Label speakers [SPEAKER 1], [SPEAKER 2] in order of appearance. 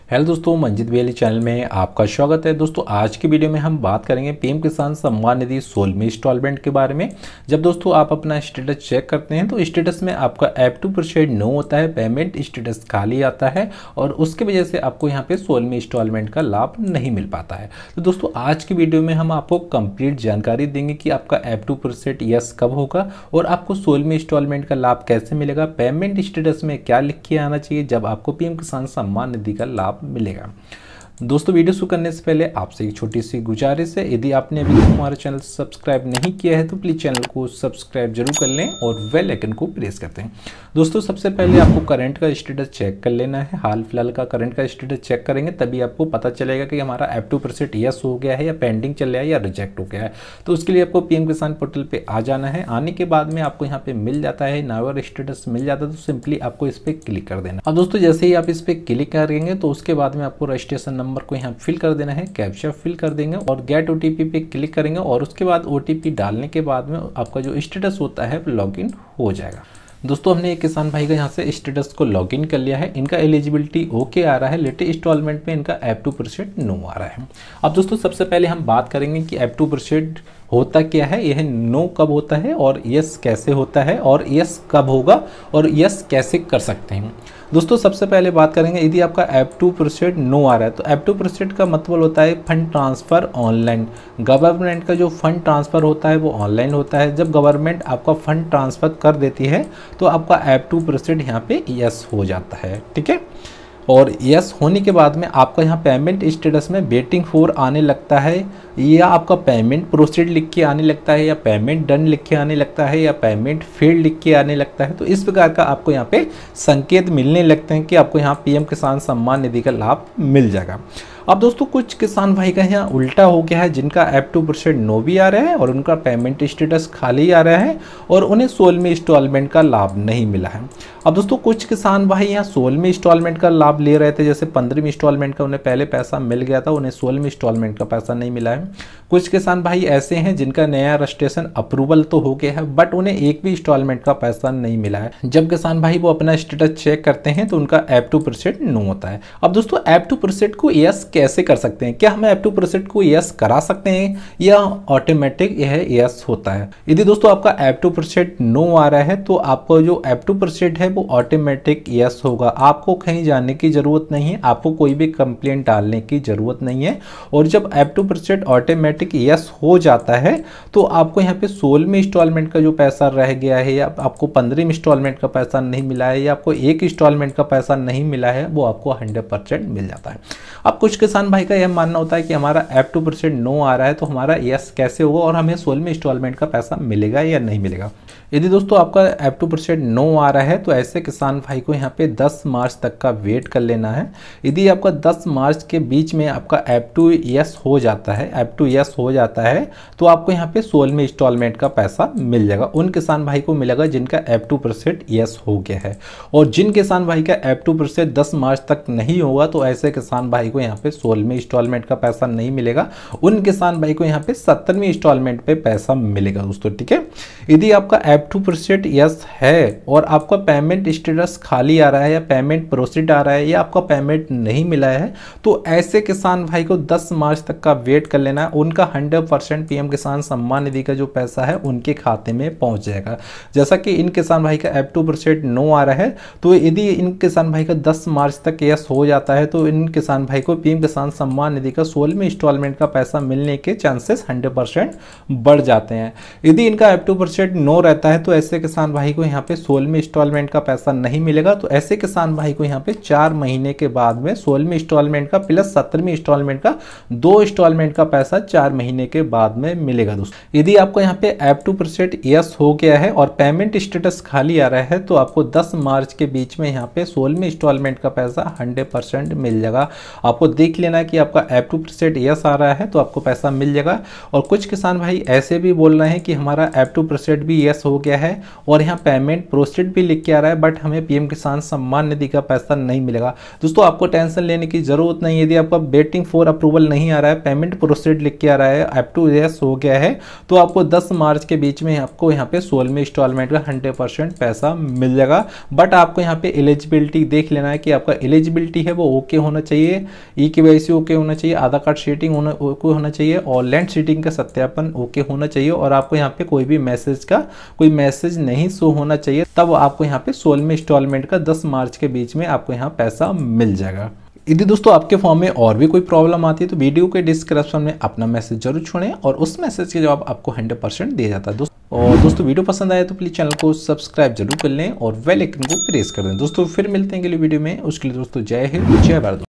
[SPEAKER 1] Hello दोस्तों, मंजित वेली channel में आपका स्वागत है। दोस्तों आज की वीडियो में हम बात करेंगे पीएम किसान सम्मान निधि 16वीं इंस्टॉलमेंट के बारे में। जब दोस्तों आप अपना स्टेटस चेक करते हैं तो स्टेटस में आपका F2% नो होता है, पेमेंट स्टेटस खाली आता है और उसकी वजह से आपको यहाँ पे 16वीं इंस्टॉलमेंट का लाभ नहीं मिल पाता है। तो दोस्तों आज की वीडियो में हम आपको कंप्लीट जानकारी देंगे कि आपका F2% यस कब होगा और आपको 16वीं इंस्टॉलमेंट का लाभ कैसे मिलेगा, पेमेंट स्टेटस में क्या लिख के आना चाहिए जब आपको पीएम किसान सम्मान निधि का लाभ मिलेगा। दोस्तों वीडियो शुरू करने से पहले आपसे एक छोटी सी गुजारिश है, यदि आपने अभी हमारा चैनल सब्सक्राइब नहीं किया है तो प्लीज़ चैनल को सब्सक्राइब जरूर कर लें और बेल आइकन को प्रेस करते हैं। दोस्तों सबसे पहले आपको करंट का स्टेटस चेक कर लेना है, हाल फिलहाल का करंट का स्टेटस चेक करेंगे तभी आपको पता चलेगा कि हमारा F2% यस हो गया है या पेंडिंग चल रहा है या रिजेक्ट हो गया है। तो उसके लिए आपको पीएम किसान पोर्टल पर आ जाना है। आने के बाद में आपको यहाँ पे मिल जाता है नावर स्टेटस मिल जाता है, तो सिंपली आपको इस पर क्लिक कर देना। अब दोस्तों जैसे ही आप इस पर क्लिक करेंगे तो उसके बाद में आपको रजिस्ट्रेशन नंबर को यहाँ फिल कर देना है, कैप्चा फिल कर देंगे और गेट ओटीपी पे क्लिक करेंगे और उसके बाद ओटीपी डालने के बाद में आपका जो स्टेटस होता है लॉगिन हो जाएगा। दोस्तों हमने एक किसान भाई का यहाँ से स्टेटस को लॉगिन कर लिया है, इनका एलिजिबिलिटी ओके आ रहा है, लेटेस्ट इंस्टॉलमेंट में इनका F2% नो आ रहा है। अब दोस्तों सबसे पहले हम बात करेंगे कि F2% होता क्या है, यह नो कब होता है और यस कैसे होता है और यस कब होगा और यस कैसे कर सकते हैं। दोस्तों सबसे पहले बात करेंगे यदि आपका F2% नो आ रहा है तो F2% का मतलब होता है फंड ट्रांसफ़र ऑनलाइन। गवर्नमेंट का जो फंड ट्रांसफ़र होता है वो ऑनलाइन होता है। जब गवर्नमेंट आपका फंड ट्रांसफ़र कर देती है तो आपका F2% यहाँ पे यस हो जाता है, ठीक है। और यस होने के बाद में आपका यहाँ पेमेंट स्टेटस में वेटिंग फॉर आने लगता है या आपका पेमेंट प्रोसीड लिख के आने लगता है या पेमेंट डन लिख के आने लगता है या पेमेंट फेल्ड लिख के आने लगता है। तो इस प्रकार का आपको यहाँ पे संकेत मिलने लगते हैं कि आपको यहाँ पीएम किसान सम्मान निधि का लाभ मिल जाएगा। अब दोस्तों कुछ किसान भाई का यहाँ उल्टा हो गया है, जिनका F2% नो भी आ रहा है और उनका पेमेंट स्टेटस खाली आ रहा है और उन्हें 16वीं इंस्टॉलमेंट का लाभ नहीं मिला है। अब दोस्तों कुछ किसान भाई यहाँ 16वीं इंस्टॉलमेंट का लाभ ले रहे थे, जैसे 15वीं इंस्टॉलमेंट का उन्हें पहले पैसा मिल गया था, उन्हें 16वीं इंस्टॉलमेंट का पैसा नहीं मिला है। कुछ किसान भाई ऐसे हैं जिनका नया रजिस्ट्रेशन अप्रूवल तो हो गया है बट उन्हें एक भी इंस्टॉलमेंट का पैसा नहीं मिला है। जब किसान भाई वो अपना स्टेटस चेक करते हैं तो उनका F2% नो होता है। अब दोस्तों F2% को यस कैसे कर सकते हैं, क्या हमें F2% को यस करा सकते हैं या ऑटोमेटिक यह यस होता है। यदि दोस्तों आपका F2% नो आ रहा है तो आपको जो F2% है वो ऑटोमेटिक यस होगा, आपको कहीं जाने की जरूरत नहीं है, आपको कोई भी कंप्लेंट डालने की जरूरत नहीं है। और जब F2% ऑटोमेटिक यस हो जाता है तो आपको यहाँ पे 16वीं इंस्टॉलमेंट का जो पैसा रह गया है या आपको 15वीं इंस्टॉलमेंट का पैसा नहीं मिला है या आपको एक इंस्टॉलमेंट का पैसा नहीं मिला है वो आपको 100% मिल जाता है। अब कुछ किसान भाई का यह मानना होता है कि हमारा F2% नो आ रहा है तो हमारा यस कैसे होगा और हमें 16वीं इंस्टॉलमेंट का पैसा मिलेगा या नहीं मिलेगा। यदि दोस्तों आपका F2% नो आ रहा है तो ऐसे किसान भाई को यहाँ पे 10 मार्च तक का वेट कर लेना है। यदि आपका 10 मार्च के बीच में आपका F2 यस हो जाता है, F2 यस हो जाता है तो आपको यहाँ पे 16वीं इंस्टॉलमेंट का पैसा मिल जाएगा। उन किसान भाई को मिलेगा जिनका F2% यस हो गया है। और जिन किसान भाई का F2% 10 मार्च तक नहीं होगा तो ऐसे किसान भाई को यहाँ पे 16वीं इंस्टॉलमेंट का पैसा नहीं मिलेगा। उन किसान भाई को यहाँ पे 17वीं इंस्टॉलमेंट पे पैसा मिलेगा दोस्तों, ठीक है। यदि आपका F2% यस है और आपका पेमेंट स्टेटस खाली आ रहा है या पेमेंट प्रोसीड आ रहा है या आपका पेमेंट नहीं मिला है तो ऐसे किसान भाई को 10 मार्च तक का वेट कर लेना है। उनका 100% पीएम किसान सम्मान निधि का जो पैसा है उनके खाते में पहुंच जाएगा। जैसा कि इन किसान भाई का F2% नो आ रहा है तो यदि इन किसान भाई का 10 मार्च तक यस हो जाता है तो इन किसान भाई को पीएम किसान सम्मान निधि का 16वीं इंस्टॉलमेंट का पैसा मिलने के चांसेस 100% बढ़ जाते हैं। यदि इनका F2% नो रहता है तो ऐसे किसान भाई को यहाँ पे 16वीं इंस्टॉलमेंट का पैसा नहीं मिलेगा। तो ऐसे किसान भाई को यहाँ पे 4 महीने के बाद में 16वीं इंस्टॉलमेंट का प्लस 17वीं इंस्टॉलमेंट का 2 इंस्टॉलमेंट का पैसा 4 महीने के बाद में मिलेगा दोस्तों। यदि आपको यहाँ पे F2% यस हो गया है और पेमेंट स्टेटस खाली आ रहा है तो आपको 10 मार्च के बीच में यहाँ पे 16वीं इंस्टॉलमेंट का पैसा 100% मिल जाएगा। आपको दिख देख लेना कि आपका F2% यस आ रहा है तो आपको पैसा मिल जाएगा। और कुछ किसान भाई ऐसे भी बोल रहे हैं कि हमारा F2% भी यस हो गया है और यहाँ पेमेंट प्रोसीड भी लिख के आ रहा है, बट हमें पीएम किसान सम्मान निधि का पैसा नहीं मिलेगा। दोस्तों आपको टेंशन लेने की जरूरत नहीं। यदि आपका वेटिंग फॉर अप्रूवल नहीं आ रहा है, पेमेंट प्रोसीड लिख के आ रहा है, F2 यस हो गया है, तो आपको 10 मार्च के बीच में आपको यहाँ पे 16वें इंस्टॉलमेंट का 100% पैसा मिल जाएगा। बट आपको यहाँ पे एलिजिबिलिटी देख लेना है कि आपका एलिजिबिलिटी है वो ओके होना चाहिए, ई-केवाईसी ओके होना चाहिए, आधार कार्ड सीटिंग ओके होना चाहिए और लैंड सीटिंग का सत्यापन ओके होना चाहिए और आपको यहाँ पे कोई भी मैसेज नहीं शो होना चाहिए। तब आपको यहाँ पे 16वें इंस्टॉलमेंट का 10 मार्च के बीच में आपको यहाँ पैसा मिल जाएगा। यदि दोस्तों आपके फॉर्म में और भी कोई प्रॉब्लम आती है तो वीडियो के डिस्क्रिप्शन में अपना मैसेज जरूर छोड़ें और उस मैसेज के जवाब आपको 100% दिया जाता है। दोस्तों वीडियो पसंद आए तो प्लीज चैनल को सब्सक्राइब जरूर कर लें और बेल आइकन को प्रेस कर दें। दोस्तों फिर मिलते हैं अगली वीडियो में, उसके लिए दोस्तों जय हिंद, जय भारत।